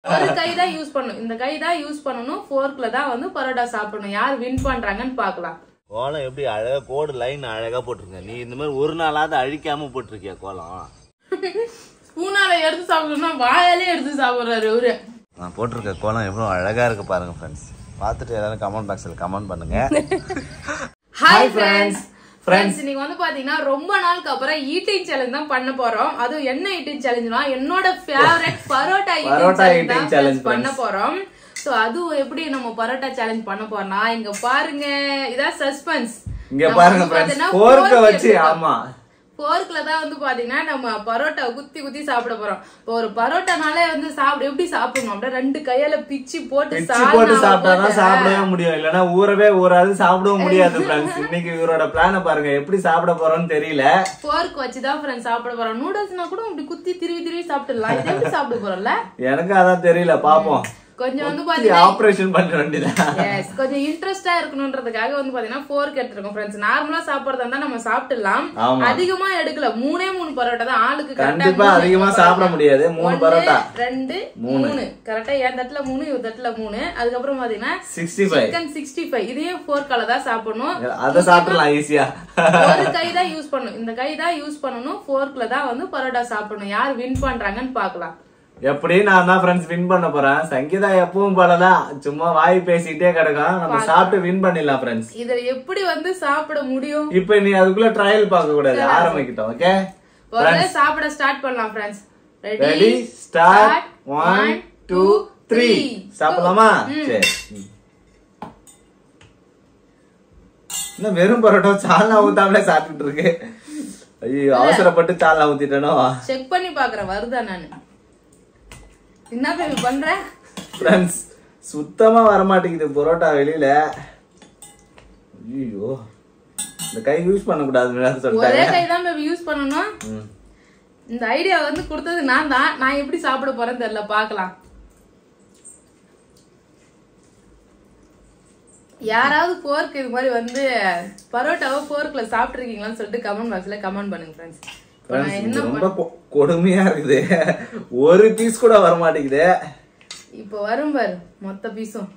ஒரு கை தான் யூஸ் பண்ணணும். இந்த கை தான் யூஸ் பண்ணணும். ஃபோர்க்ல தான் வந்து பரோட்டா சாப்பிடணும். யார் வின் பண்றாங்கன்னு பாக்கலாம். கோலம் எப்படி அழகா கோடு லைன் அழகா போட்டிருக்க. நீ இந்த மாதிரி ஒரு நாளாவது அழிக்காம போட்டிருக்கிய கோலம். ஸ்பூனால எடுத்து சாப்பிடணும்னா வாயாலே எடுத்து சாப்பிடுறாரு இவரு. நான் போட்டிருக்க கோலம் எவ்வளவு அழகா இருக்கு பாருங்க ஃப்ரெண்ட்ஸ். பார்த்துட்டு எல்லாரும் கமெண்ட் பாக்ஸ்ல கமெண்ட் பண்ணுங்க. Hi friends. இன்னைக்கு வந்து பாத்தீங்கன்னா ரொம்ப நாளுக்கு அப்புறம் ஈட்டிங் சேலஞ்ச் தான் பண்ண போறோம். அதுவும் என்ன ஈட்டிங் சேலஞ்ச்னா என்னோட ஃபேவரட் பரோட்டா ஈட்டிங் சேலஞ்ச் பண்ண போறோம். சோ அதுவும் எப்படி நம்ம பரோட்டா சேலஞ்ச் பண்ண போறோம்னா இங்க பாருங்க, இதான் சஸ்பென்ஸ். இங்க பாருங்க ஃப்ரெண்ட்ஸ், ஃபோர்க்க வச்சு ஆமா ஃபோர்க்ல தான் வந்து பாத்தீங்கன்னா நம்ம பரோட்டா குத்தி குத்தி சாப்பிட போறோம். இப்போ ஒரு பரோட்டானாலே வந்து எப்படி சாப்பிடணும் அப்படியே ரெண்டு கையால பிச்சு போட்டு சாப்பிட்டாதான் சாப்பிடவே முடியும். இல்லன்னா ஊறவே ஊறாது, சாப்பிடவும் முடியாது ஃப்ரெண்ட்ஸ். இன்னைக்கு இவரோட பிளான பாருங்க, எப்படி சாப்பிட போறோம்னு தெரியல. ஃபோர்க் வச்சுதான் ஃப்ரெண்ட்ஸ் சாப்பிட போறோம். நூடுல்ஸ்னா கூட இப்படி குத்தி திருவி சாப்பிடலாம். இது எப்படி சாப்பிட போறோம்ல எனக்கு அதான் தெரியல. பாப்போம். கொஞ்சம் வந்து பாத்தீங்கன்னா ஆபரேஷன் பண்ண வேண்டியதா. எஸ், கொஞ்சம் இன்ட்ரெஸ்டா இருக்கணும்ன்றதுக்காக வந்து பாத்தீங்கன்னா ஃபோர்க் எடுத்துருக்கோம் ஃப்ரெண்ட்ஸ். நார்மலா சாப்பிடுறதா இருந்தா நம்ம சாப்பிடலாம். அதிகமா எடுக்கல, 3 பரோட்டா தான் ஆளுக்கு. கண்டிப்பா அதிகமா சாப்பிட முடியாது. 3 பரோட்டா 2 3 கரெக்டா. என் தட்டுல 3 இவ தட்டுல 3. அதுக்கப்புறம் பாத்தீங்கன்னா 65 சிக்கன் 65. இதையும் ஃபோர்க்கால தான் சாப்பிடணும். அத சாப்பிடலாம் ஈஸியா. ஒரு கை தான் யூஸ் பண்ணணும். இந்த கை தான் யூஸ் பண்ணணும். ஃபோர்க்ல தான் வந்து பரோட்டா சாப்பிடணும். யார் வின் பண்றாங்கன்னு பாக்கலாம். எப்படி நான் தான் ஃப்ரெண்ட்ஸ் வின் பண்ண போறேன். சங்கீதா எப்பவும் போலதான் சும்மா வாய் பேசிட்டே கிடக்கும். நம்ம சாப்பிட்டு வின் பண்ணிடலாம் ஃப்ரெண்ட்ஸ். இத எப்படி வந்து சாப்பிட முடியும்? இப்போ நீ அதுக்குள்ள ட்ரையல் பார்க்க கூடாது, ஆரம்பிக்கிட்டோம். ஓகே, முதல்ல சாப்பிட ஸ்டார்ட் பண்ணலாம் ஃப்ரெண்ட்ஸ். Ready start. 1 2 3 சாப்பிடலாமா? சரி. என்ன வெறும் பரோட்டா சால்னா ஊத்தாமலே சாப்பிட்டுட்டு இருக்கு. ஐயோ, அவசரப்பட்டு சால்னா ஊத்திட்டேனோ. செக் பண்ணி பாக்குறேன் வருதா. நானு என்ன பேபி பண்ற ஃப்ரெண்ட்ஸ், சுத்தமா வர மாட்டேங்குது பரோட்டா வெளியில. ஐயோ, இந்த கை யூஸ் பண்ண கூடாதுன்னு சொல்லிட்டாங்க. ஒரே கை தான் பேபி யூஸ் பண்ணனும். இந்த ஐடியா வந்து கொடுத்தது நான் தான். நான் எப்படி சாப்பிட போறேன்னு தெரியல, பார்க்கலாம். யாராவது ஃபோர்க் இது மாதிரி வந்து பரோட்டாவை ஃபோர்க்ல சாப்பிட்டுருக்கீங்களான்னு சொல்லிட்டு கமெண்ட் பாக்ஸ்ல கமெண்ட் பண்ணுங்க ஃப்ரெண்ட்ஸ். ரொம்ப கொடுமையா இருக்குது. ஒரு பீஸ் கூட வர மாட்டேங்குது. இப்ப வரும் பாரு மொத்த பீஸும்.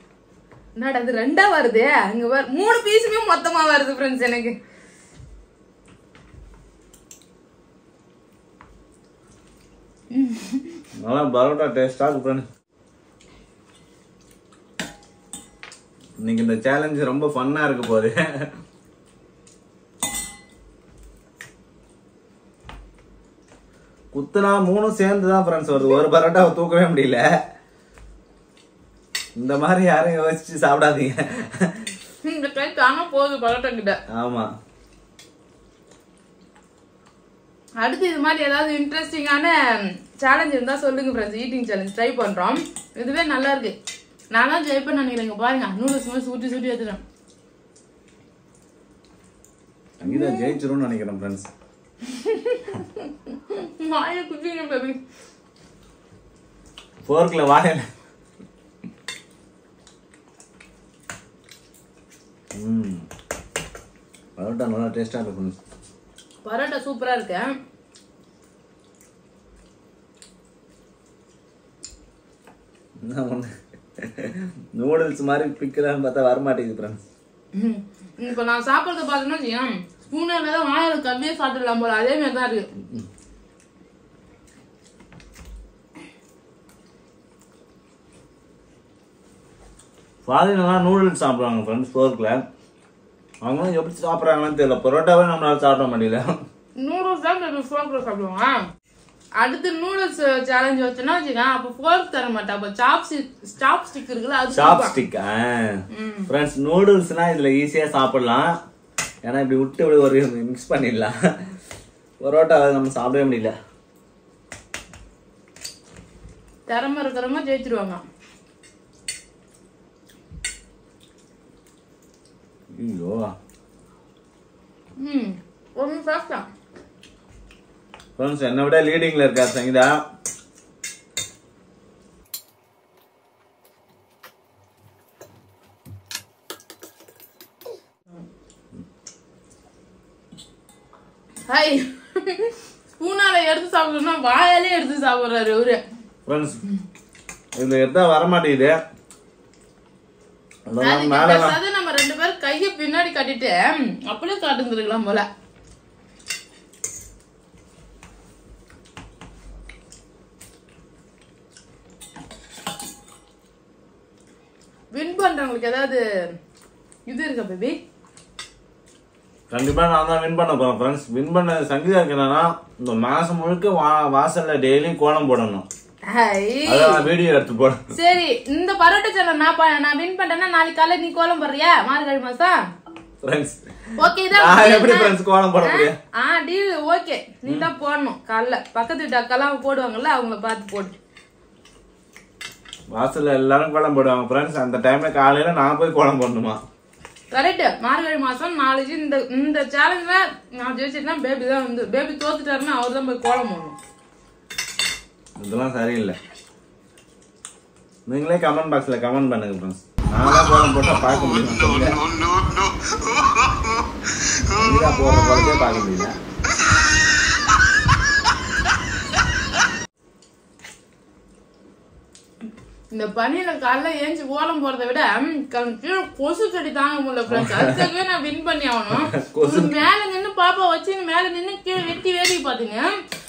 என்னடா அது ரெண்டா வருது? அங்க பாரு 3 பீஸுமே மொத்தமா வருது ஃப்ரெண்ட்ஸ். எனக்கு நல்லா பரோட்டா டேஸ்டா இருக்கு ஃப்ரெண்ட்ஸ். இன்னைக்கு இந்த சேலஞ்ச் ரொம்ப ஃபன்னா இருக்க போகுது. குத்துனா 3 சேர்ந்துதான் ஃப்ரெண்ட்ஸ் வருது. ஒரு பரோட்டாவை தூக்கவே முடியல. இந்த மாதிரி யாரும் யோசிச்சு சாப்பிடாதீங்க. இந்த கை தாங்க போகுது பரோட்டா கிட்ட. ஆமா. அடுத்து இது மாதிரி ஏதாவது இன்ட்ரெஸ்டிங்கான சேலஞ்ச் இருந்தா சொல்லுங்க ஃப்ரெண்ட்ஸ். ஈட்டிங் சேலஞ்ச் ட்ரை பண்றோம். இதுவே நல்லா இருக்கு. நான் தான் ஜெயிப்பேன் நினைக்கிறேன். பாருங்க நூடுல்ஸ் மாதிரி சுட்டி சுட்டி எடுத்துட்டேன். அங்கதான் ஜெயிச்சிரும்னு நினைக்கிறேன் ஃப்ரெண்ட்ஸ். வாய குத்திங்க பேபி. ஃபோர்க்ல வாயில. பரோட்டா நல்லா டேஸ்டா இருக்கு. பரோட்டா சூப்பரா இருக்கு. என்ன ஒண்ணு நூடுல்ஸ் மாதிரி பிக்கலான்னு பார்த்தா வர மாட்டேங்குது ஃப்ரெண்ட்ஸ். இப்ப நான் சாப்பிடுறத பாத்தீங்கன்னா ஸ்பூனால தான் வாயில கம்மியா சாப்பிடலாம் போல. அதே மாதிரி தான் இருக்கு. ஃபாரின்லாம் நூடுல்ஸ் சாப்பிடுவாங்க ஃப்ரெண்ட்ஸ் ஃபோர்க்ல. அவங்களும் எப்படி சாப்பிட்றாங்கன்னு தெரியல. பரோட்டாவே நம்மளால சாப்பிட முடியல. நூடுல்ஸ் தான் ஃபோர்க்ல சாப்பிடுவாங்க. அடுத்து நூடுல்ஸ் சேலஞ்ச் வச்சோன்னா வச்சுக்கா, அப்ப ஃபோர்க் தர மாட்டா. அப்ப சாப்ஸ்டிக் இருக்குல்ல, அது சாப்ஸ்டிக். ஃப்ரெண்ட்ஸ், நூடுல்ஸ்னா இதுல ஈஸியா சாப்பிடலாம். ஏன்னா இப்படி விட்டு இப்படி ஒரு மிக்ஸ் பண்ணிடலாம். பரோட்டாவை நம்ம சாப்பிடவே முடியல. திறமை இருக்கிறவங்க ஜெயிச்சிருவாங்க. ஐயோ, ஒன்னு சாப்பிட்டா ஃப்ரெண்ட்ஸ் என்னை விட லீடிங்ல இருக்கார் சங்கீதா. ஹாய், ஸ்பூனால எடுத்து சாப்பிடணும்னா வாயாலே எடுத்து சாப்பிடுறாரு இவரு. ஃப்ரெண்ட்ஸ் இதுல எதா வர மாட்டேங்குது. நம்ம 2 பேரும் கைய பின்னாடி கட்டிட்டு அப்படியே காட்டுந்துருக்கலாம் போல. வின் பண்றவங்களுக்கு ஏதாவது இது இருக்கா பேபி? கண்டிப்பா நான் தான் வின் பண்ண போறேன் ஃப்ரெண்ட்ஸ். வின் பண்ண சங்கீதா என்னன்னா இந்த மாசம் முழுக்க வாசல்ல டெய்லியும் கோலம் போடணும். வீடியோ எடுத்து போட. சரி, இந்த பரோட்டா சேனல் நான் வின் பண்ணேன்னா நாளைக்கு காலை நீ கோலம் போடுறியா? மார்கழி மாசம் ஃப்ரெண்ட்ஸ். ஓகே தான். நான் எப்படி ஃப்ரெண்ட்ஸ் கோலம் போட முடியும்? Deal okay. நீ தான் போடணும். காலைல பக்கத்து வீட்டு அக்காலாம் போடுவாங்கல்ல, அவங்கள பார்த்து போடு. வாசல்ல எல்லாரும் கோலம் போடுவாங்க ஃப்ரெண்ட்ஸ். அந்த டைம்ல காலையில நான் போய் கோலம் போடணுமா? கரெக்ட். மார்கழி மாசம் நாளைக்கு இந்த சேலஞ்ச்ல நான் ஜெயிச்சிட்டா பேபி தான் வந்து பேபி தோத்துட்டாருன்னா அவர் தான் போய் கோலம் போடணும். இதெல்லாம் சரியில்லை. நீங்களே கமெண்ட் பாக்ஸ்ல கமெண்ட் பண்ணுங்க ஃப்ரெண்ட்ஸ். நான்லாம் கோலம் போட்டா பார்க்க முடியும். போற போறதே பார்க்க முடியல. இந்த பனியில காலைல ஏஞ்சி கோலம் போறதை விட கொசு கடி தாங்க முடியல ஃப்ரெண்ட்ஸ். அதுக்காகவே நான் வின் பண்ணி ஆகணும். மேல நின்னு பாப்பா வச்சு மேல நின்னு கீழே வெட்டி வேடிக்கை பாத்தீங்க.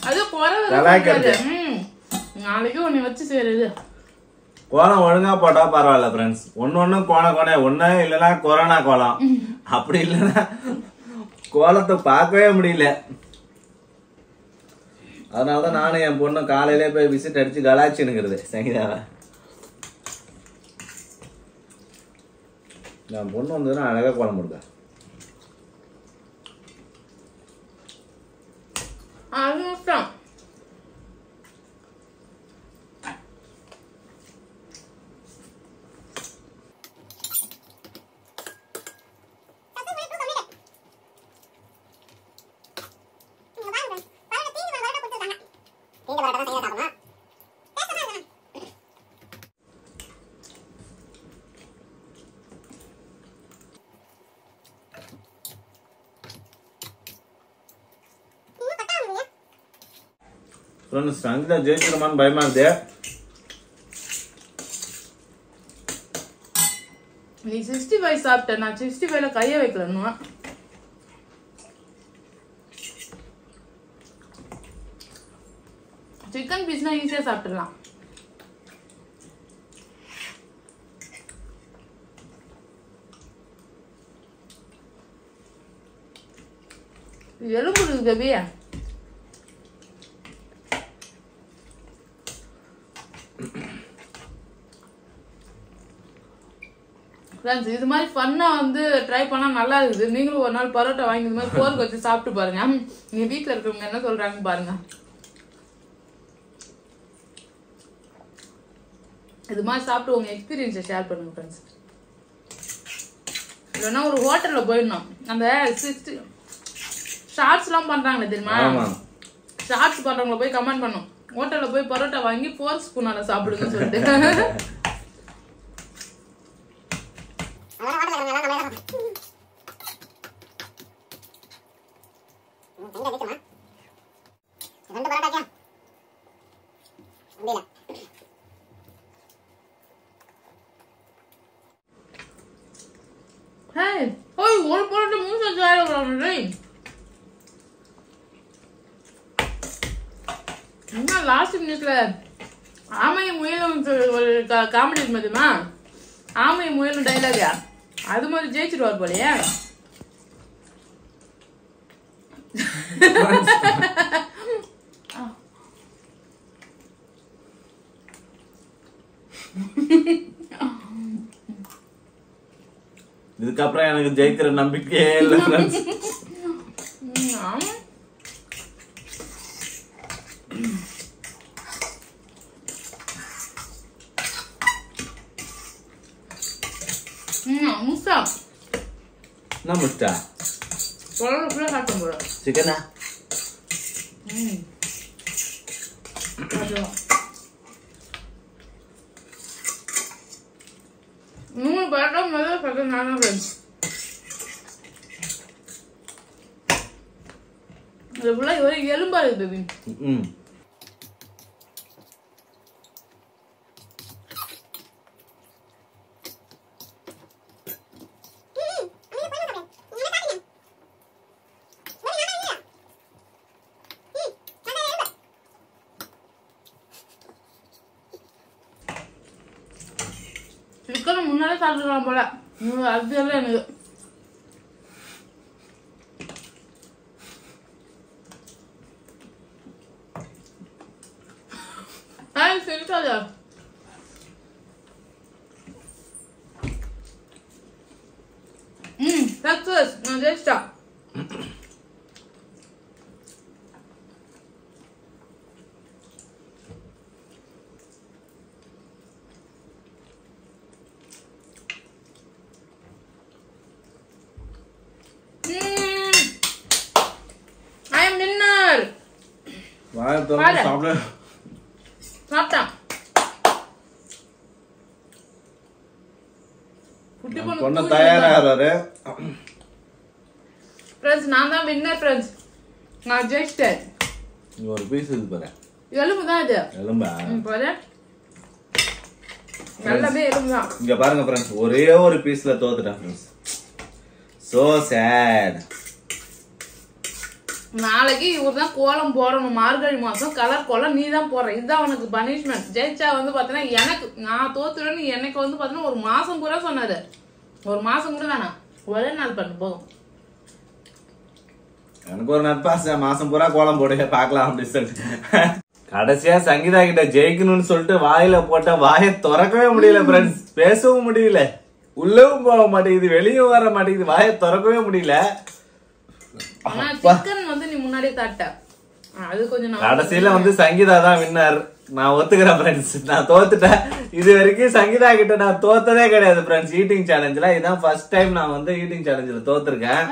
அது குறை. நாளைக்கு உன்னை வச்சு செய்யறது. கோலம் ஒழுங்கா போட்டா பரவாயில்ல ஃப்ரெண்ட்ஸ். ஒன்னு கோண ஒண்ணு இல்லைன்னா கொரோனா கோலம். அப்படி இல்லைன்னா கோலத்தை பார்க்கவே முடியல. அதனாலதான் நானும் என் பொண்ணு காலையிலே போய் விசிட் அடிச்சு கலாச்சினுங்கிறது சங்கீதாவை. என் பொண்ணு வந்ததுன்னா அழகா கோலம் போடுதா. சங்கீதா ஜெயிச்சிருமான்னு பயமா இருக்கு. நீ 65 சாப்பிட்ட, நான் 65ல கைய வைக்கலன்னா. சிக்கன் பீஸ்னா ஈஸியா சாப்பிடலாம். எலும்பு இருக்கு பேபி. இது மாதிரி ஃபன்னா வந்து ட்ரை பண்ணா நல்லா இருக்குது. நீங்களும் ஒரு நாள் பரோட்டா வாங்கி இந்த மாதிரி போருக்கு வச்சு சாப்பிட்டு பாருங்க. நீங்க வீட்டுல இருக்கவங்க என்ன சொல்றாங்க பாருங்க. இது மாதிரி சாப்பிட்டு உங்க எக்ஸ்பீரியன்ஸை ஷேர் பண்ணுங்க ஃப்ரெண்ட்ஸ். இல்லைன்னா ஒரு ஹோட்டல்ல போயிடணும். அந்த ஷார்ட்ஸ் எல்லாம் பண்றாங்களே தெரியுமா? ஷார்ட்ஸ் பண்றவங்களை போய் கமெண்ட் பண்ணும். ஹோட்டல்ல போய் பரோட்டா வாங்கி 4 ஸ்பூனால சாப்பிடுங்கன்னு சொல்லிட்டு. ஒரு பரோட்டா 3 என்ன லாஸ்ட் மினிட்ல ஆமையும் முயலும் ஒரு காமெடி இருக்கு தெரியுமா? ஆமையும் முயலும் டைலாகா அது மாதிரி ஜெயிச்சிருவார் போலயே. இதுக்கப்புறம் எனக்கு ஜெயிக்கிற நம்பிக்கையே இல்லை. முஸ்தா என்ன முஸ்தா? சிக்கனா? எலும்பா இருக்கு. சிக்கன் முன்னாலே சாப்பிட்டுக்கலாம் போல. அது எல்லாம் எனக்கு சிரிக்காதா. சக்சஸ். நான் ஜெயிச்சிட்டா. I am winner. வாயை திறந்து சாப்பிடு. சாப்பிட்டா. பொண்ணு தயாராகிறாரு. ஃப்ரெண்ட்ஸ் நான் தான் வின்னர் ஃப்ரெண்ட்ஸ். நான் ஜெயிச்சிட்டேன். இங்க ஒரு பீஸ் இது பாரு. எலும்பு தான் இது. எலும்பா? பாரு. எல்லாமே எலும்பு தான். இங்க பாருங்க ஃப்ரெண்ட்ஸ், ஒரே ஒரு பீஸ்ல தோத்துட்டேன் ஃப்ரெண்ட்ஸ். So sad. நாளைக்கு இவர் தான் கோலம் போடணும். மார்கழி மாசம் கலர் கோலம் நீ தான் போடுற. இதுதான் உனக்கு பனிஷ்மெண்ட். ஜெயிச்சா வந்து பாத்தீங்கன்னா எனக்கு நான் தோத்துறேன்னு எனக்கு வந்து பாத்தீங்கன்னா ஒரு மாசம் பூரா சொன்னாரு. ஒரு மாசம் கூட வேணாம், ஒரே நாள் பண்ணு போதும். எனக்கு ஒரு நட்பாசை, மாசம் பூரா கோலம் போடுங்க பாக்கலாம் அப்படின்னு சொல்லிட்டு கடைசியா சங்கீதா கிட்ட ஜெயிக்கணும்னு சொல்லிட்டு வாயில போட்ட வாயை திறக்கவே முடியல ஃப்ரெண்ட்ஸ். பேசவும் முடியல, உள்ளவும் போக மாட்டேங்குது, வெளியும் வர மாட்டேங்குது, வாயை திறக்கவே முடியல. ஆனா சிக்கன் வந்து நீ முன்னாடியே தாட்ட. அது கொஞ்சம் கடைசியில வந்து சங்கீதா தான் வின்னர். நான் ஒத்துக்கிறேன் ஃப்ரெண்ட்ஸ், நான் தோத்துட்டேன். இது வரைக்கும் சங்கீதா கிட்ட நான் தோத்ததே கிடையாது ஃப்ரெண்ட்ஸ் ஈட்டிங் சேலஞ்சில. இதான் ஃபர்ஸ்ட் டைம் நான் வந்து ஈட்டிங் சேலஞ்சில தோத்துருக்கேன்.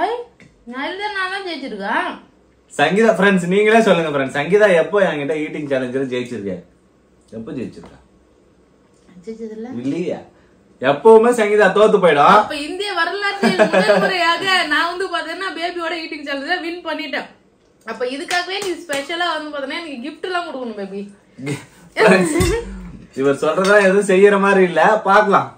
நான் தான் ஜெயிச்சிருக்கேன். சங்கீதா ஃப்ரெண்ட்ஸ் நீங்களே சொல்லுங்க ஃப்ரெண்ட்ஸ், சங்கீதா எப்போ என்கிட்ட ஈட்டிங் சேலஞ்சில ஜெயிச்சிருக்கேன்? எப்போ ஜெயிச்சிருக்கேன்? இல்லையா? எப்பவுமே சங்கீதா தோத்து போயிடும். அப்ப இந்திய வரலாற்றில் முதல் முறையாக நான் வந்து பாத்தீங்கன்னா பேபியோட ஈட்டிங் சேலஞ்சில வின் பண்ணிட்டேன். அப்ப இதுக்காகவே நீ ஸ்பெஷலா வந்து பாத்தீங்கன்னா எனக்கு கிஃப்ட் எல்லாம் கொடுக்கணும் பேபி. இவர் சொல்றதா எதுவும் செய்யற மாதிரி இல்ல, பாக்கலாம்.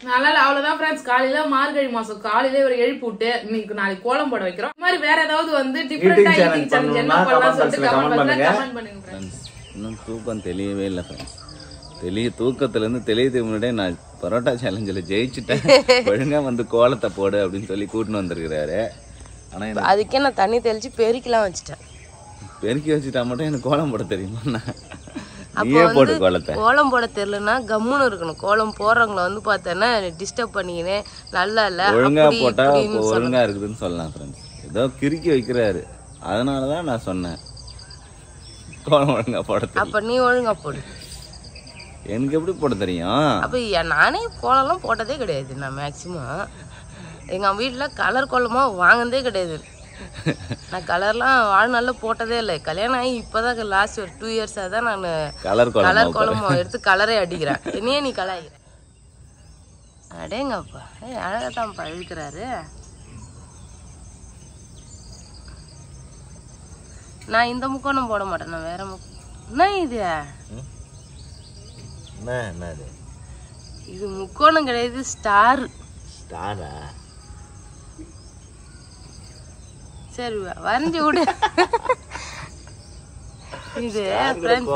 அதனால அவ்வளவுதான் ஃப்ரெண்ட்ஸ். காலையில மார்கழி மாசம் காலையில ஒரு எழுப்பி விட்டு இன்னைக்கு நாளைக்கு கோலம் போட வைக்கிறோம். இந்த மாதிரி வேற ஏதாவது வந்து டிஃபரெண்டா ஈட்டிங் சேலஞ்ச் என்ன பண்ணலாம் சொல்லிட்டு கமெண்ட் பண்ணுங்க ஃப்ரெண்ட்ஸ். இன்னும் தூக்கம் தெளியவே இல்லை ஃப்ரெண்ட்ஸ். தூக்கத்துல இருந்து தெளியதுக்கு முன்னாடியே நான் பரோட்டா சேலஞ்சில் ஜெயிச்சுட்டேன். ஒழுங்கா வந்து கோலத்தை போடு அப்படின்னு சொல்லி கூட்டின்னு வந்திருக்கிறாரு. ஆனா அதுக்கே நான் தண்ணி தெளிச்சு பெருக்கிலாம் வச்சுட்டேன். பெருக்கி வச்சுட்டா மட்டும் எனக்கு கோலம் போட தெரியுமா? நீயே போட்டு கோலத்தை. கோலம் போட தெரியலன்னா கம்முன்னு இருக்கணும். கோலம் போடுறவங்கள வந்து பார்த்தேன்னா டிஸ்டர்ப் பண்ணிக்கினே நல்லா இல்ல ஒழுங்கா போட்டா ஒழுங்கா இருக்குதுன்னு சொல்லலாம் ஃப்ரெண்ட்ஸ். ஏதோ கிறுக்கி வைக்கிறாரு, அதனாலதான் நான் சொன்னேன் கோலம் ஒழுங்கா போட. அப்ப நீ ஒழுங்கா போடு. எனக்கு எப்படி போட தெரியும்? அப்ப நானே கோலம்லாம் போட்டதே கிடையாது. நான் மேக்சிமம் எங்க வீட்டுல கலர் கோலமா வாங்கினதே கிடையாது. நான் கலர்லாம் வாழ்நாள்ல போட்டதே இல்லை. கல்யாணம் ஆகி இப்பதான் லாஸ்ட் ஒரு 2 இயர்ஸா தான் நான் கலர் கோலமா எடுத்து கலரே அடிக்கிறேன். என்னையே நீ கலாயிற அடேங்கப்பா. அழகாதான் இழுக்கிறாரு. நான் இந்த முக்கோணம் போட மாட்டேன், நான் வேற என்ன இது? இது முக்கோணம் கிடையாது, ஸ்டார். ஸ்டாரா? சரி வரைஞ்சி விடு. இது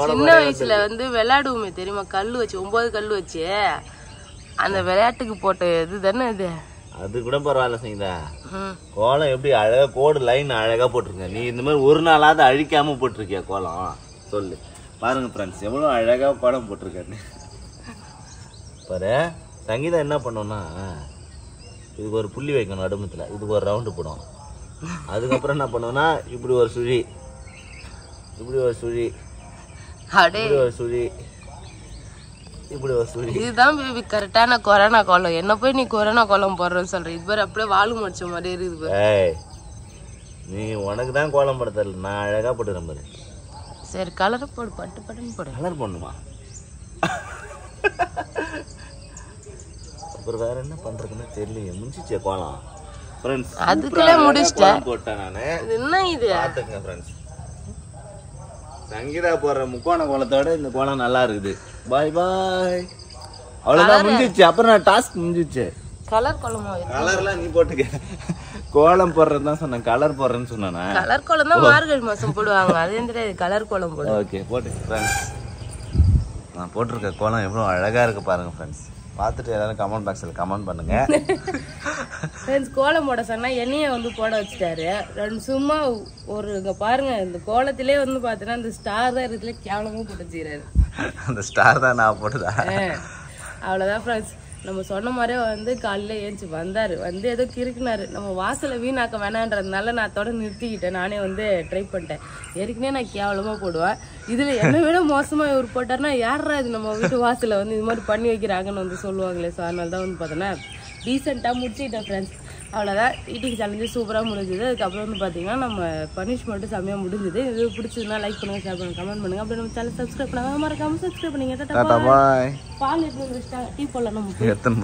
சின்ன வயசுல வந்து விளையாடுவோமே தெரியுமா, கல்லு வச்சு 9 கல்லு வச்சு அந்த விளையாட்டுக்கு போட்ட இது தானே இது. அது கூட பரவாயில்ல சங்கீதா. கோலம் எப்படி அழகா கோடு லைன் அழகா போட்டிருக்க. நீ இந்த மாதிரி ஒரு நாளாவது அழிக்காம போட்டிருக்கியா கோலம்? சொல்லு பாருங்க ஃப்ரெண்ட்ஸ், எவ்வளவு அழகா கோலம் போட்டிருக்காரு பாரு. சங்கீதா என்ன பண்ணோம்னா, இதுக்கு ஒரு புள்ளி வைக்கணும் நடுமத்துல, இதுக்கு ஒரு ரவுண்டு போடும். அதுக்கப்புறம் என்ன பண்ணுவோம்னா இப்படி ஒரு சுழி, இப்படி ஒரு சுழி, இப்படி ஒரு சுழி, இப்படி ஒரு சுழி. இதுதான் பேபி கரெக்டான கொரோனா கோலம். என்ன போய் நீ கொரோனா கோலம் போடுறன்னு சொல்ற. இது பேர் அப்படியே வாழு முடிச்ச மாதிரி இருக்குது. நீ உனக்கு தான் கோலம் போட தெரியல, நான் அழகா போட்டுறேன் பாரு. சரி கலரை போடு, பட்டு பட்டுன்னு போடு. கலர் பண்ணுமா? அப்புறம் வேற என்ன பண்றதுன்னு தெரியலையே. முடிஞ்சிச்சே கோலம் ஃப்ரெண்ட்ஸ். அதுக்குள்ள முடிச்சிட்டேன் போட்டேன் நானு. என்ன இது பாத்துங்க ஃப்ரெண்ட்ஸ், சங்கீதா போடுற முக்கோண கோலத்தோட இந்த கோலம் நல்லா இருக்குது. பாய் பாய். அவ்வளவுதான், முடிஞ்சிச்சு. அப்புறம் நான் டாஸ்க் முடிஞ்சிச்சு. கலர் கோலமா? கலர்லாம் நீ போட்டுக்க. கோலம் போடுறதுன்னு தான் சொன்னேன், கலர் போடுறேன்னு சொன்னா. கலர் கோலம் தான் மார்கழி மாசம் போடுவாங்க. அது தெரியாது, கலர் கோலம் போடு. ஓகே போட்டு ஃப்ரெண்ட்ஸ். நான் போட்டிருக்க கோலம் எவ்வளவு அழகா இருக்கு பாருங்க ஃப்ரெண்ட்ஸ். பார்த்துட்டு எல்லாரும் கமெண்ட் பாக்ஸில் கமெண்ட் பண்ணுங்க. ஃப்ரெண்ட்ஸ் கோலம் போட சொன்னா என்னையே வந்து போட வச்சுட்டாரு. சும்மா ஒரு இங்கே பாருங்க இந்த கோலத்திலே வந்து பார்த்தீங்கன்னா இந்த ஸ்டார் தான் இதுல கேவலமும் போட்டு வச்சுக்கிறாரு. அந்த ஸ்டார் தான் நான் போட்டுதா? அவ்வளோதான் ஃப்ரெண்ட்ஸ். நம்ம சொன்ன மாதிரியே வந்து காலையில் ஏஞ்சி வந்தார். வந்து ஏதோ கிறுக்குனாரு. நம்ம வாசலை வீணாக்க வேணான்றதுனால நான் அதோட நிறுத்திக்கிட்டேன். நானே வந்து ட்ரை பண்ணிட்டேன். ஏற்கனவே நான் கேவலமாக போடுவேன். இதில் என்னை விட மோசமாக இவர் போட்டார்னா யாரா இது நம்ம வீட்டு வாசலை வந்து இது மாதிரி பண்ணி வைக்கிறாங்கன்னு வந்து சொல்லுவாங்களே. ஸோ அதனால தான் வந்து பார்த்தோன்னா டீசெண்டாக முடிச்சுக்கிட்டேன் ஃப்ரெண்ட்ஸ். அவ்வளோதான். ஈட்டிங் சேலஞ்சு சூப்பராக முடிஞ்சுது. அதுக்கப்புறம் வந்து பார்த்தீங்கன்னா நம்ம பனிஷ்மெண்ட்டு செம்மையாக முடிஞ்சுது. இது பிடிச்சதுன்னா லைக் பண்ணுங்கள், ஷேர் பண்ணுங்கள், கமெண்ட் பண்ணுங்கள். அப்படியே நம்ம சேனல் சப்ஸ்கிரைப் பண்ணாமல் மறக்காமல் சப்ஸ்கிரைப் பண்ணிங்க. பாய். பால் எடுத்து வச்சுட்டாங்க. டீ போடலாம் நம்ம. எத்தனை